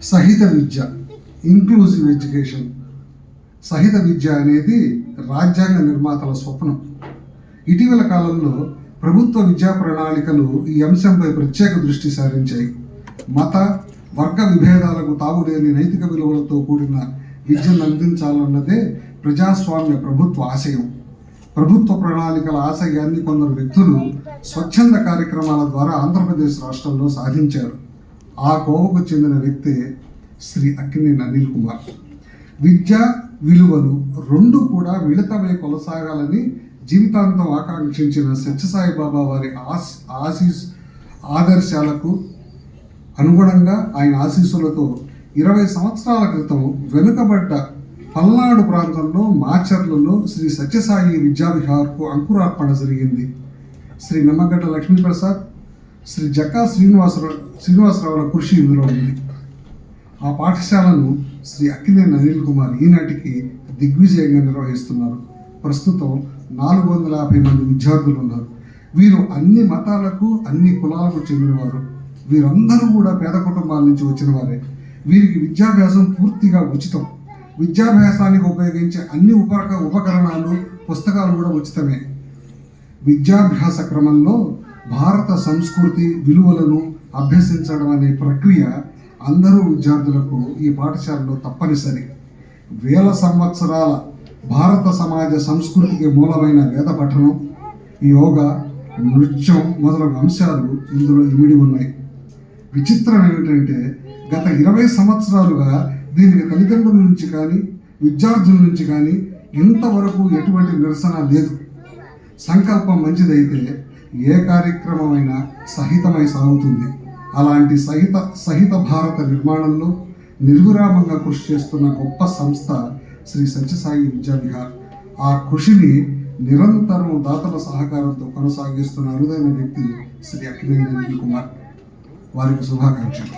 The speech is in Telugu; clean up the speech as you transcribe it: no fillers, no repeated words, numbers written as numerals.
సహిత విద్య, ఇంక్లూజివ్ ఎడ్యుకేషన్. సహిత విద్య అనేది రాజ్యాంగ నిర్మాతల స్వప్నం. ఇటీవల కాలంలో ప్రభుత్వ విద్యా ప్రణాళికలు ఈ అంశంపై ప్రత్యేక దృష్టి సారించాయి. మత వర్గ విభేదాలకు తావులేని నైతిక విలువలతో కూడిన విద్యను అందించాలన్నదే ప్రజాస్వామ్య ప్రభుత్వ ఆశయం. ప్రభుత్వ ప్రణాళికల ఆశయాన్ని కొందరు వ్యక్తులు స్వచ్ఛంద కార్యక్రమాల ద్వారా ఆంధ్రప్రదేశ్ రాష్ట్రంలో సాధించారు. ఆ కోవకు చెందిన వ్యక్తే శ్రీ అక్కినేని అనిల్ కుమార్. విద్య విలువలు రెండు కూడా మిళితమై కొనసాగాలని జీవితాంతం ఆకాంక్షించిన సత్యసాయిబాబా వారి ఆదర్శాలకు అనుగుణంగా ఆయన ఆశీస్సులతో 20 సంవత్సరాల క్రితం వెనుకబడ్డ పల్నాడు ప్రాంతంలో మాచర్లలో శ్రీ సత్యసాయి విద్యావిహార్కు అంకురార్పణ జరిగింది. శ్రీ నిమ్మగడ్డ లక్ష్మీప్రసాద్, శ్రీ జక్కా శ్రీనివాసరావుల కృషి ఇందులో ఉంది. ఆ పాఠశాలను శ్రీ అక్కినేని అనిల్ కుమార్ ఈనాటికి దిగ్విజయంగా నిర్వహిస్తున్నారు. ప్రస్తుతం 450 మంది విద్యార్థులు ఉన్నారు. వీరు అన్ని మతాలకు అన్ని కులాలకు చెందినవారు. వీరందరూ కూడా పేద కుటుంబాల నుంచి వచ్చిన వారే. వీరికి విద్యాభ్యాసం పూర్తిగా ఉచితం. విద్యాభ్యాసానికి ఉపయోగించే అన్ని ఉపకరణాలు, పుస్తకాలు కూడా ఉచితమే. విద్యాభ్యాస క్రమంలో భారత సంస్కృతి విలువలను అభ్యసించడం అనే ప్రక్రియ అందరూ విద్యార్థులకు ఈ పాఠశాలలో తప్పనిసరి. వేల సంవత్సరాల భారత సమాజ సంస్కృతికి మూలమైన వేద పఠనం, యోగా, నృత్యం మొదలగు అంశాలు ఇందులో ఇమిడి ఉన్నాయి. విచిత్రం ఏమిటంటే గత 20 సంవత్సరాలుగా దీనికి తల్లిదండ్రుల నుంచి కానీ విద్యార్థుల నుంచి కానీ ఇంతవరకు ఎటువంటి నిరసన లేదు. సంకల్పం మంచిదైతే ఏ కార్యక్రమమైనా సహితమై సాగుతుంది. అలాంటి సహిత భారత నిర్మాణంలో నిర్విరామంగా కృషి చేస్తున్న గొప్ప సంస్థ శ్రీ సత్యసాయి విద్యావిహార్. ఆ కృషిని నిరంతరం దాతల సహకారంతో కొనసాగిస్తున్న అరుదైన వ్యక్తి శ్రీ అక్కినేని అనిల్ కుమార్. వారికి శుభాకాంక్షలు.